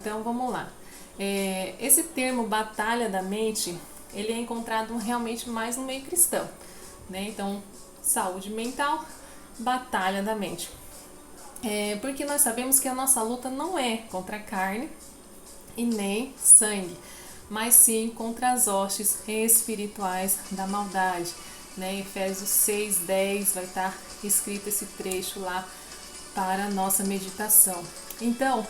Então vamos lá. Esse termo batalha da mente, ele é encontrado realmente mais no meio cristão, né? Então, saúde mental, batalha da mente. Porque nós sabemos que a nossa luta não é contra a carne e nem sangue, mas sim contra as hostes espirituais da maldade, né? Efésios 6:10 vai estar escrito esse trecho lá para a nossa meditação. Então,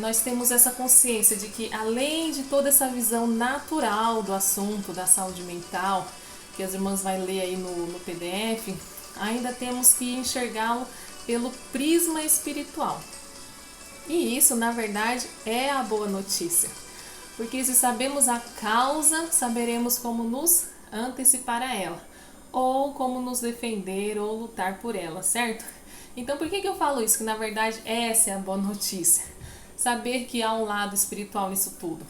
nós temos essa consciência de que, além de toda essa visão natural do assunto da saúde mental, que as irmãs vão ler aí no PDF, ainda temos que enxergá-lo pelo prisma espiritual. E isso, na verdade, é a boa notícia. Porque se sabemos a causa, saberemos como nos antecipar a ela, ou como nos defender ou lutar por ela, certo? Então, por que eu falo isso? Que na verdade essa é a boa notícia. Saber que há um lado espiritual nisso tudo.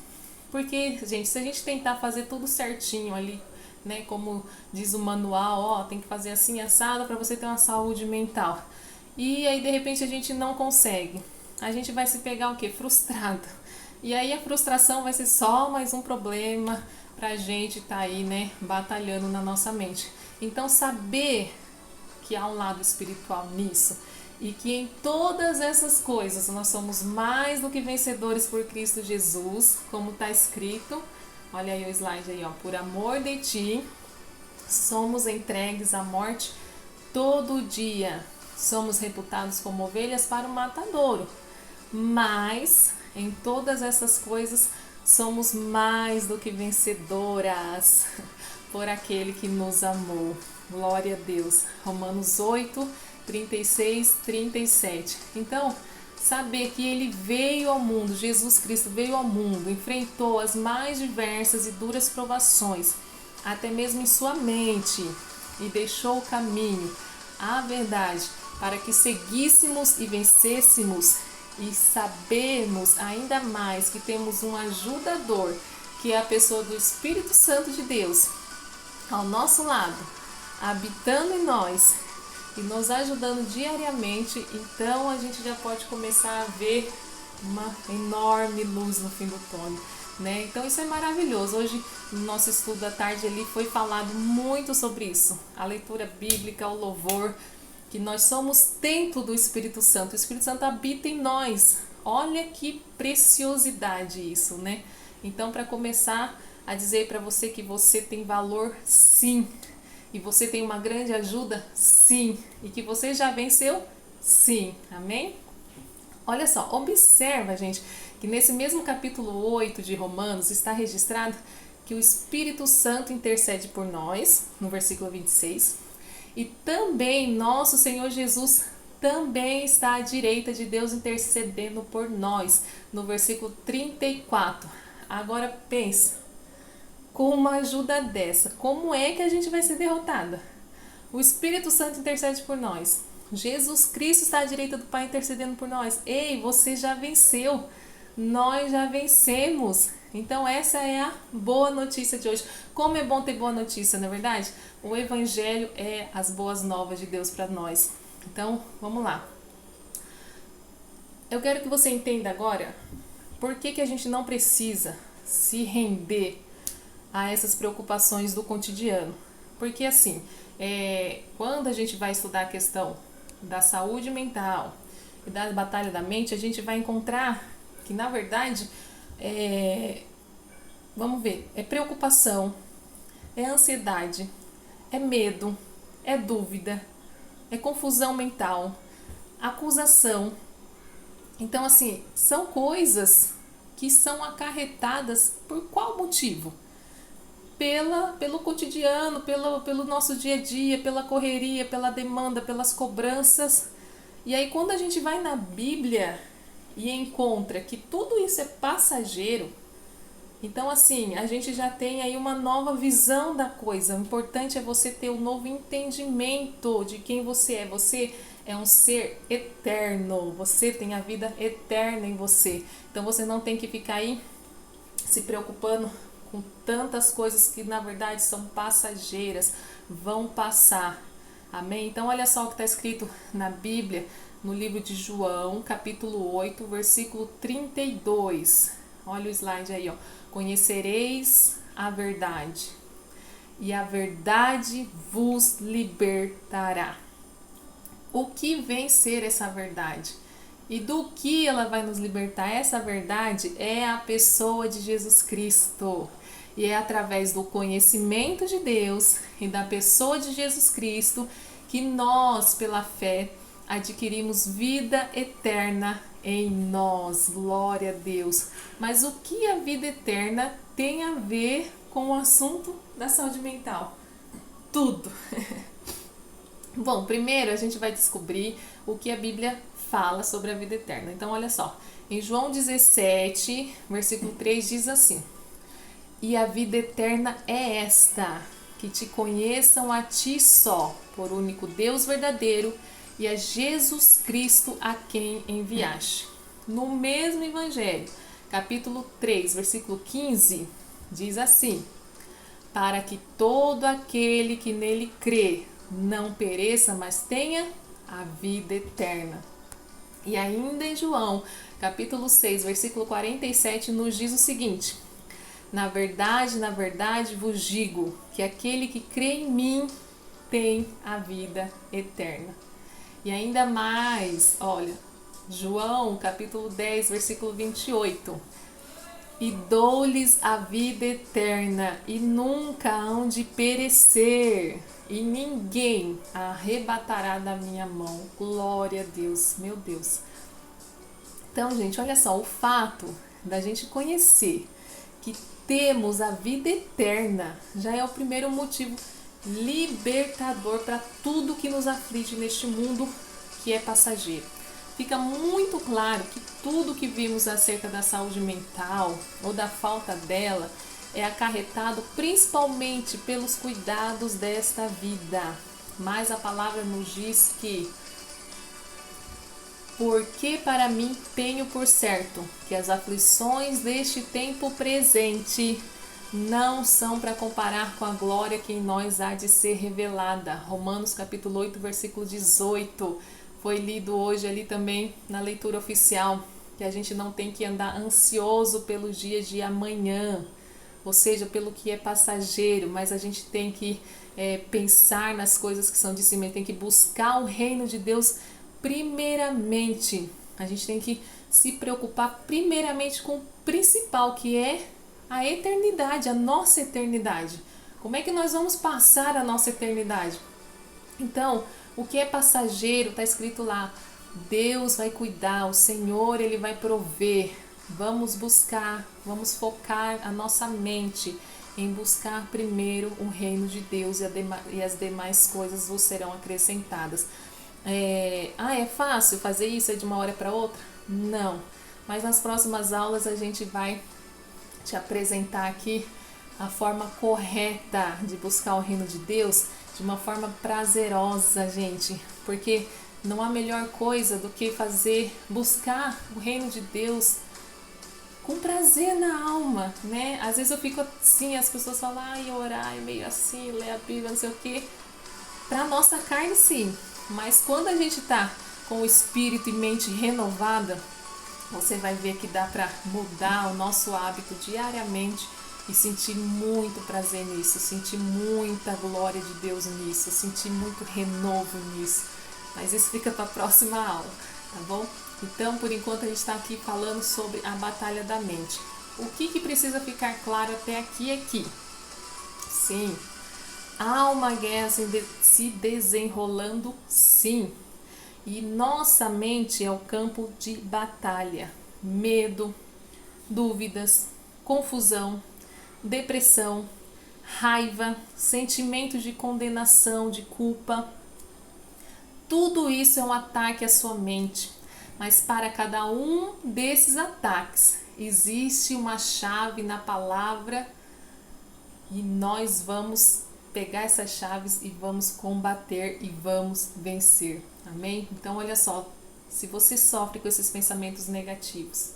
Porque, gente, se a gente tentar fazer tudo certinho ali, né, como diz o manual, ó, tem que fazer assim assado para você ter uma saúde mental. E aí de repente a gente não consegue. A gente vai se pegar o quê? Frustrado. E aí a frustração vai ser só mais um problema pra gente tá aí, né, batalhando na nossa mente. Então saber que há um lado espiritual nisso e que em todas essas coisas nós somos mais do que vencedores por Cristo Jesus, como está escrito. Olha aí o slide aí, ó. Por amor de ti, somos entregues à morte todo dia. Somos reputados como ovelhas para o matadouro. Mas em todas essas coisas somos mais do que vencedoras por aquele que nos amou. Glória a Deus. Romanos 8, 36, 37. Então, saber que ele veio ao mundo, Jesus Cristo veio ao mundo, enfrentou as mais diversas e duras provações, até mesmo em sua mente, e deixou o caminho, a verdade, para que seguíssemos e vencêssemos, e sabemos ainda mais que temos um ajudador, que é a pessoa do Espírito Santo de Deus, ao nosso lado, habitando em nós e nos ajudando diariamente. Então a gente já pode começar a ver uma enorme luz no fim do túnel, né? Então isso é maravilhoso. Hoje no nosso estudo da tarde ali foi falado muito sobre isso, a leitura bíblica, o louvor, que nós somos templo do Espírito Santo. O Espírito Santo habita em nós. Olha que preciosidade isso, né? Então, para começar a dizer para você que você tem valor, sim. E você tem uma grande ajuda, sim. E que você já venceu, sim. Amém? Olha só, observa, gente, que nesse mesmo capítulo 8 de Romanos está registrado que o Espírito Santo intercede por nós, no versículo 26. E também nosso Senhor Jesus também está à direita de Deus intercedendo por nós, no versículo 34. Agora pensa, com uma ajuda dessa, como é que a gente vai ser derrotada? O Espírito Santo intercede por nós. Jesus Cristo está à direita do Pai intercedendo por nós. Ei, você já venceu. Nós já vencemos. Então essa é a boa notícia de hoje. Como é bom ter boa notícia, não é verdade? O Evangelho é as boas novas de Deus para nós. Então, vamos lá. Eu quero que você entenda agora por que a gente não precisa se render a essas preocupações do cotidiano. Porque assim, quando a gente vai estudar a questão da saúde mental e da batalha da mente, a gente vai encontrar que, na verdade, vamos ver, é preocupação, é ansiedade, é medo, é dúvida, é confusão mental, acusação. Então, assim, são coisas que são acarretadas por qual motivo? Pelo cotidiano, pelo nosso dia a dia, pela correria, pela demanda, pelas cobranças. E aí quando a gente vai na Bíblia e encontra que tudo isso é passageiro, então assim, a gente já tem aí uma nova visão da coisa. O importante é você ter um novo entendimento de quem você é. Você é um ser eterno, você tem a vida eterna em você. Então você não tem que ficar aí se preocupando com tantas coisas que na verdade são passageiras, vão passar. Amém? Então olha só o que está escrito na Bíblia, no livro de João, capítulo 8, versículo 32. Olha o slide aí, ó. Conhecereis a verdade, e a verdade vos libertará. O que vem ser essa verdade? E do que ela vai nos libertar? Essa verdade é a pessoa de Jesus Cristo. E é através do conhecimento de Deus e da pessoa de Jesus Cristo que nós, pela fé, adquirimos vida eterna em nós. Glória a Deus. Mas o que a vida eterna tem a ver com o assunto da saúde mental? Tudo. Bom, primeiro a gente vai descobrir o que a Bíblia fala sobre a vida eterna. Então, olha só. Em João 17, versículo 3 diz assim: E a vida eterna é esta, que te conheçam a ti só, por único Deus verdadeiro, e a Jesus Cristo a quem enviaste. No mesmo Evangelho, capítulo 3, versículo 15, diz assim: Para que todo aquele que nele crê não pereça, mas tenha a vida eterna. E ainda em João, capítulo 6, versículo 47, nos diz o seguinte: Na verdade vos digo que aquele que crê em mim tem a vida eterna. E ainda mais, olha, João, capítulo 10, versículo 28. E dou-lhes a vida eterna, e nunca hão de perecer, e ninguém a arrebatará da minha mão. Glória a Deus, meu Deus. Então, gente, olha só, o fato da gente conhecer que temos a vida eterna já é o primeiro motivo libertador para tudo que nos aflige neste mundo que é passageiro. Fica muito claro que tudo que vimos acerca da saúde mental ou da falta dela é acarretado principalmente pelos cuidados desta vida. Mas a palavra nos diz que porque para mim tenho por certo que as aflições deste tempo presente não são para comparar com a glória que em nós há de ser revelada. Romanos capítulo 8, versículo 18. Foi lido hoje ali também na leitura oficial, que a gente não tem que andar ansioso pelos dias de amanhã, ou seja, pelo que é passageiro, mas a gente tem que pensar nas coisas que são de cima, tem que buscar o reino de Deus primeiramente. A gente tem que se preocupar primeiramente com o principal, que é a eternidade, a nossa eternidade. Como é que nós vamos passar a nossa eternidade? Então, o que é passageiro, está escrito lá, Deus vai cuidar, o Senhor Ele vai prover. Vamos buscar, vamos focar a nossa mente em buscar primeiro o reino de Deus e as demais coisas vos serão acrescentadas. É fácil fazer isso de uma hora para outra? Não, mas nas próximas aulas a gente vai te apresentar aqui a forma correta de buscar o reino de Deus de uma forma prazerosa, gente, porque não há melhor coisa do que buscar o reino de Deus com prazer na alma, né? Às vezes eu fico assim, as pessoas falam, orar é meio assim, ler a Bíblia, não sei o quê. Pra nossa carne, sim, mas quando a gente tá com o espírito e mente renovada, você vai ver que dá pra mudar o nosso hábito diariamente e sentir muito prazer nisso, sentir muita glória de Deus nisso, sentir muito renovo nisso. Mas isso fica para a próxima aula, tá bom? Então, por enquanto, a gente está aqui falando sobre a batalha da mente. O que precisa ficar claro até aqui? Sim, há uma guerra se desenrolando, sim. E nossa mente é o campo de batalha. Medo, dúvidas, confusão, depressão, raiva, sentimento de condenação, de culpa. Tudo isso é um ataque à sua mente. Mas para cada um desses ataques existe uma chave na palavra e nós vamos pegar essas chaves e vamos combater e vamos vencer. Amém? Então olha só, se você sofre com esses pensamentos negativos,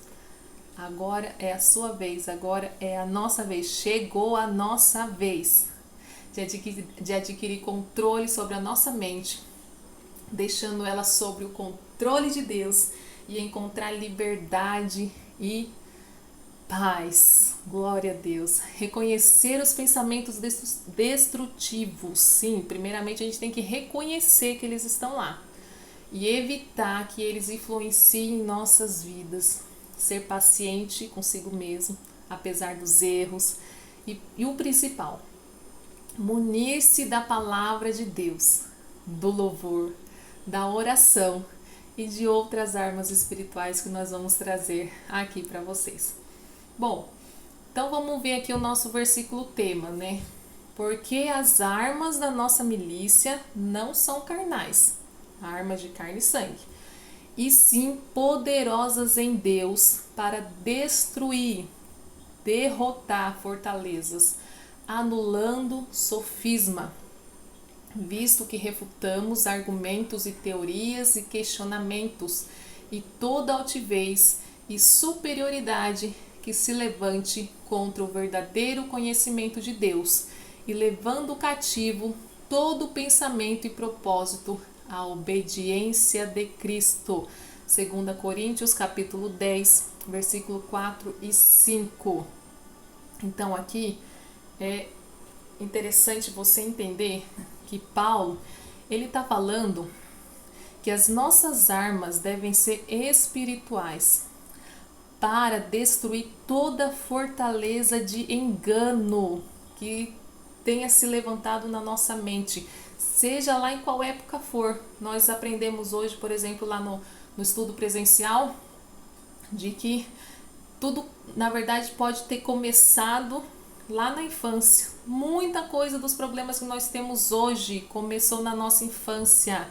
agora é a sua vez, agora é a nossa vez, chegou a nossa vez de adquirir controle sobre a nossa mente, deixando ela sob o controle controle de Deus e encontrar liberdade e paz. Glória a Deus. Reconhecer os pensamentos destrutivos. Sim, primeiramente a gente tem que reconhecer que eles estão lá e evitar que eles influenciem nossas vidas. Ser paciente consigo mesmo, apesar dos erros. E o principal, munir-se da palavra de Deus, do louvor, da oração e de outras armas espirituais que nós vamos trazer aqui para vocês. Bom, então vamos ver aqui o nosso versículo tema, né? Porque as armas da nossa milícia não são carnais, armas de carne e sangue, e sim poderosas em Deus para destruir, derrotar fortalezas, anulando sofisma, visto que refutamos argumentos e teorias e questionamentos e toda altivez e superioridade que se levante contra o verdadeiro conhecimento de Deus, e levando cativo todo pensamento e propósito à obediência de Cristo. 2 Coríntios capítulo 10, versículo 4 e 5. Então aqui é interessante você entender que Paulo, ele está falando que as nossas armas devem ser espirituais, para destruir toda fortaleza de engano que tenha se levantado na nossa mente, seja lá em qual época for. Nós aprendemos hoje, por exemplo, lá no estudo presencial, de que tudo, na verdade, pode ter começado lá na infância. Muita coisa dos problemas que nós temos hoje começou na nossa infância.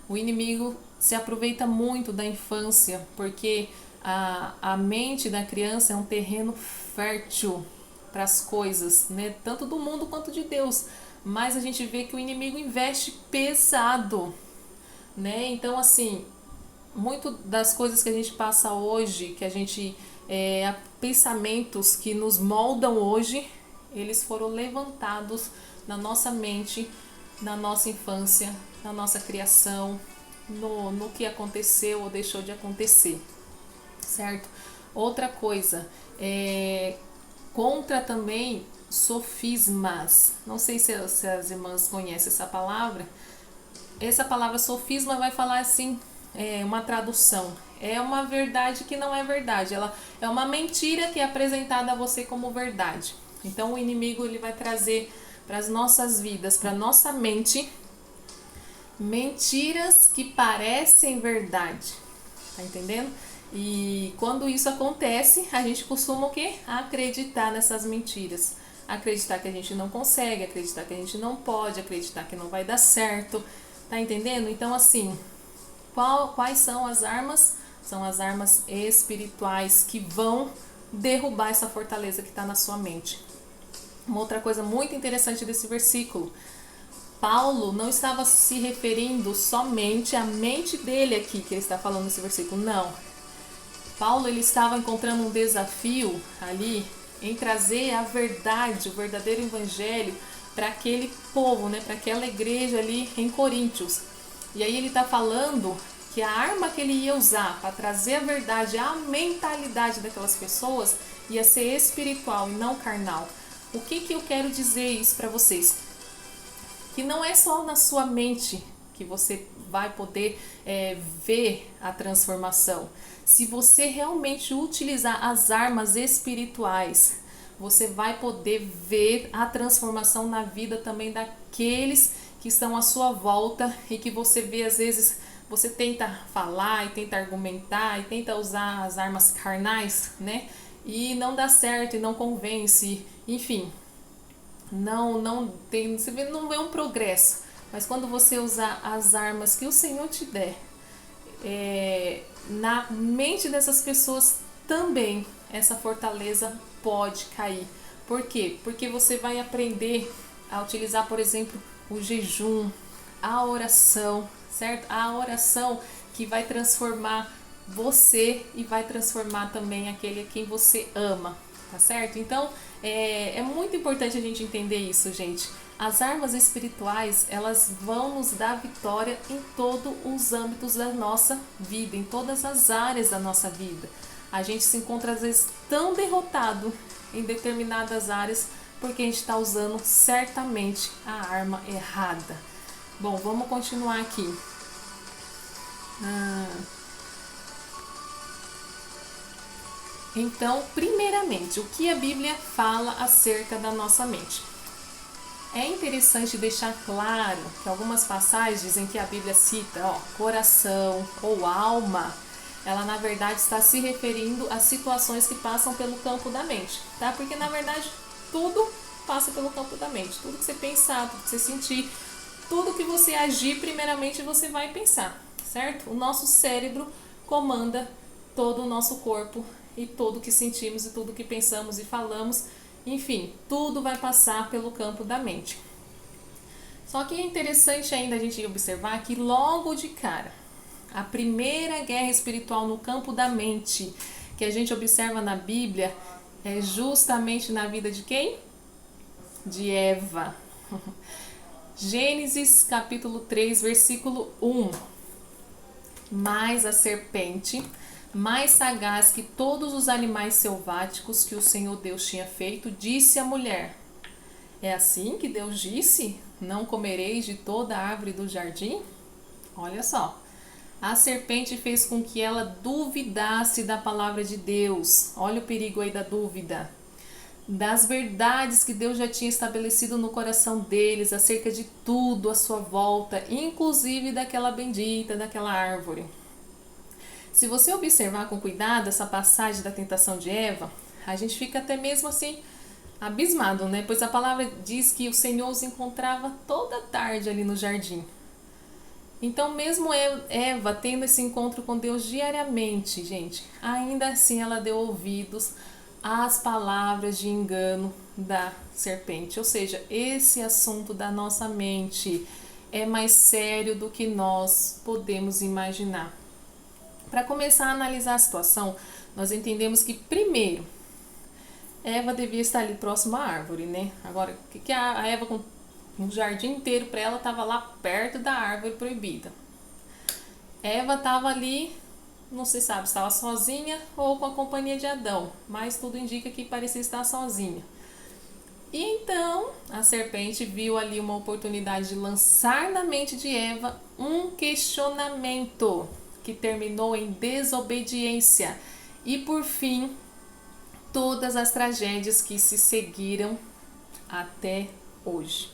O inimigo se aproveita muito da infância, porque a mente da criança é um terreno fértil para as coisas, né? Tanto do mundo quanto de Deus. Mas a gente vê que o inimigo investe pesado, né? Então, assim, muito das coisas que a gente passa hoje, que a gente pensamentos que nos moldam hoje, eles foram levantados na nossa mente, na nossa infância, na nossa criação, no que aconteceu ou deixou de acontecer. Certo? Outra coisa, contra também sofismas. Não sei se as irmãs conhecem essa palavra. Essa palavra sofisma vai falar assim, uma tradução. É uma verdade que não é verdade. Ela é uma mentira que é apresentada a você como verdade. Então o inimigo ele vai trazer para as nossas vidas, para a nossa mente, mentiras que parecem verdade. Tá entendendo? E quando isso acontece, a gente costuma o quê? Acreditar nessas mentiras. Acreditar que a gente não consegue, acreditar que a gente não pode, acreditar que não vai dar certo. Tá entendendo? Então, assim, quais são as armas? São as armas espirituais que vão derrubar essa fortaleza que está na sua mente. Uma outra coisa muito interessante desse versículo. Paulo não estava se referindo somente à mente dele aqui, que ele está falando nesse versículo. Não. Paulo ele estava encontrando um desafio ali em trazer a verdade, o verdadeiro evangelho para aquele povo, né, para aquela igreja ali em Coríntios. E aí ele está falando que a arma que ele ia usar para trazer a verdade, a mentalidade daquelas pessoas ia ser espiritual e não carnal. O que eu quero dizer isso para vocês? Que não é só na sua mente que você vai poder ver a transformação. Se você realmente utilizar as armas espirituais, você vai poder ver a transformação na vida também daqueles que estão à sua volta e que você vê, às vezes, você tenta falar e tenta argumentar e tenta usar as armas carnais, né? E não dá certo e não convence, enfim, não tem, você não vê um progresso. Mas quando você usar as armas que o Senhor te der, na mente dessas pessoas também essa fortaleza pode cair. Por quê? Porque você vai aprender a utilizar, por exemplo, o jejum, a oração, certo? A oração que vai transformar você e vai transformar também aquele a quem você ama. tá certo? Então, é muito importante a gente entender isso, gente. As armas espirituais, elas vão nos dar vitória em todos os âmbitos da nossa vida, em todas as áreas da nossa vida. A gente se encontra, às vezes, tão derrotado em determinadas áreas porque a gente está usando certamente a arma errada. Bom, vamos continuar aqui. Então, primeiramente, o que a Bíblia fala acerca da nossa mente? É interessante deixar claro que algumas passagens em que a Bíblia cita coração ou alma, ela na verdade está se referindo a situações que passam pelo campo da mente, tá? Porque na verdade tudo passa pelo campo da mente, tudo que você pensar, tudo que você sentir, tudo que você agir, primeiramente você vai pensar, certo? O nosso cérebro comanda todo o nosso corpo e tudo que sentimos e tudo que pensamos e falamos, enfim, tudo vai passar pelo campo da mente. Só que é interessante ainda a gente observar que logo de cara, a primeira guerra espiritual no campo da mente que a gente observa na Bíblia é justamente na vida de quem? De Eva. Gênesis capítulo 3, versículo 1. Mas a serpente, mais sagaz que todos os animais selváticos que o Senhor Deus tinha feito, disse à mulher: é assim que Deus disse? Não comereis de toda a árvore do jardim? Olha só. A serpente fez com que ela duvidasse da palavra de Deus. Olha o perigo aí da dúvida. Das verdades que Deus já tinha estabelecido no coração deles, acerca de tudo à sua volta, inclusive daquela bendita, daquela árvore. Se você observar com cuidado essa passagem da tentação de Eva, a gente fica até mesmo assim abismado, né? Pois a palavra diz que o Senhor os encontrava toda tarde ali no jardim. Então, mesmo Eva tendo esse encontro com Deus diariamente, gente, ainda assim ela deu ouvidos às palavras de engano da serpente. Ou seja, esse assunto da nossa mente é mais sério do que nós podemos imaginar. Para começar a analisar a situação, nós entendemos que, primeiro, Eva devia estar ali próximo à árvore, né? Agora, o que a Eva, com um jardim inteiro para ela, estava lá perto da árvore proibida? Eva estava ali, não se sabe se estava sozinha ou com a companhia de Adão, mas tudo indica que parecia estar sozinha. E então, a serpente viu ali uma oportunidade de lançar na mente de Eva um questionamento que terminou em desobediência e, por fim, todas as tragédias que se seguiram até hoje.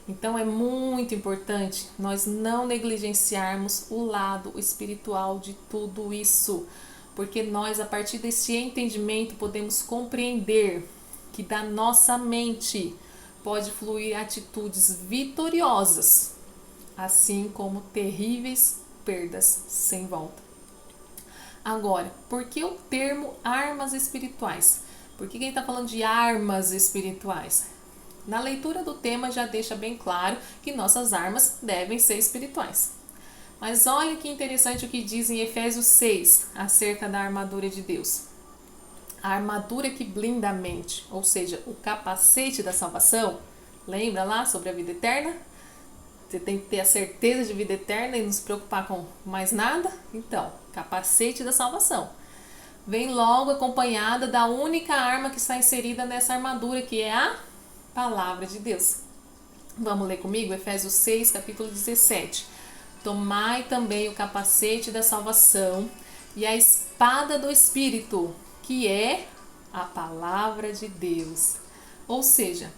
Então é muito importante nós não negligenciarmos o lado espiritual de tudo isso, porque nós, a partir desse entendimento, podemos compreender que da nossa mente pode fluir atitudes vitoriosas, assim como terríveis perdas sem volta. Agora, por que o termo armas espirituais? Por que ele está falando de armas espirituais? Na leitura do tema já deixa bem claro que nossas armas devem ser espirituais. Mas olha que interessante o que diz em Efésios 6 acerca da armadura de Deus. A armadura que blinda a mente, ou seja, o capacete da salvação. Lembra lá sobre a vida eterna? Você tem que ter a certeza de vida eterna e não se preocupar com mais nada? Então, capacete da salvação. Vem logo acompanhada da única arma que está inserida nessa armadura, que é a palavra de Deus. Vamos ler comigo? Efésios 6, capítulo 17. Tomai também o capacete da salvação e a espada do Espírito, que é a palavra de Deus. Ou seja,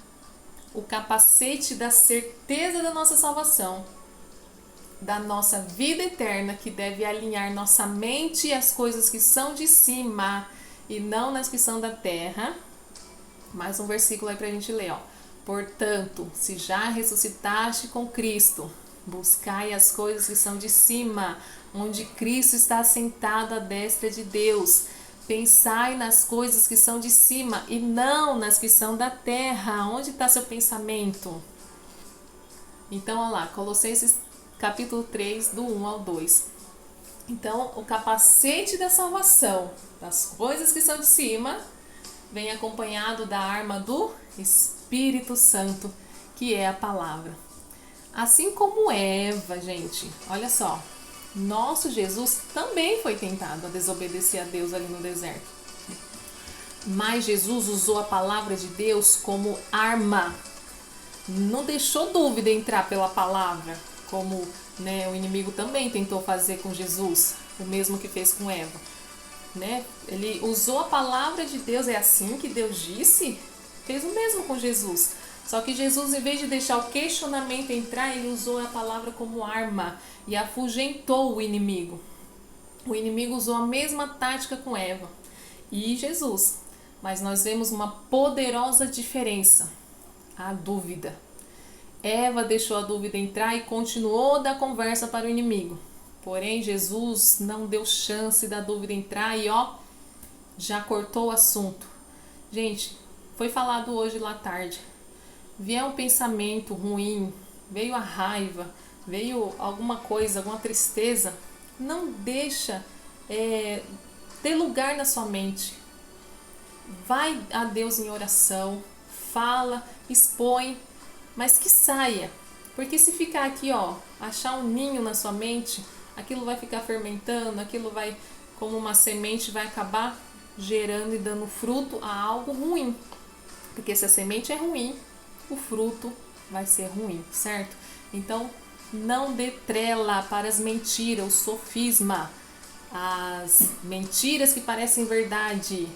o capacete da certeza da nossa salvação, da nossa vida eterna, que deve alinhar nossa mente às coisas que são de cima e não nas que são da terra. Mais um versículo aí pra gente ler, ó. Portanto, se já ressuscitaste com Cristo, buscai as coisas que são de cima, onde Cristo está sentado à destra de Deus. Pensai nas coisas que são de cima e não nas que são da terra. Onde está seu pensamento? Então, olha lá, Colossenses capítulo 3, do 1 ao 2. Então, o capacete da salvação, das coisas que são de cima, vem acompanhado da arma do Espírito Santo, que é a palavra. Assim como Eva, gente, olha só, nosso Jesus também foi tentado a desobedecer a Deus ali no deserto. Mas Jesus usou a palavra de Deus como arma. Não deixou dúvida entrar pela palavra, como o inimigo também tentou fazer com Jesus, o mesmo que fez com Eva. Ele usou a palavra de Deus, é assim que Deus disse, fez o mesmo com Jesus. Só que Jesus, em vez de deixar o questionamento entrar, ele usou a palavra como arma e afugentou o inimigo. O inimigo usou a mesma tática com Eva e Jesus, mas nós vemos uma poderosa diferença: a dúvida. Eva deixou a dúvida entrar e continuou da conversa para o inimigo. Porém, Jesus não deu chance da dúvida entrar e já cortou o assunto. Gente, foi falado hoje lá tarde. Vier um pensamento ruim, veio a raiva, veio alguma coisa, alguma tristeza, não deixa ter lugar na sua mente. Vai a Deus em oração, fala, expõe, mas que saia. Porque se ficar aqui, achar um ninho na sua mente, aquilo vai ficar fermentando, aquilo vai, como uma semente, vai acabar gerando e dando fruto a algo ruim. Porque se a semente é ruim, o fruto vai ser ruim, certo? Então, não dê trela para as mentiras, o sofisma, as mentiras que parecem verdade.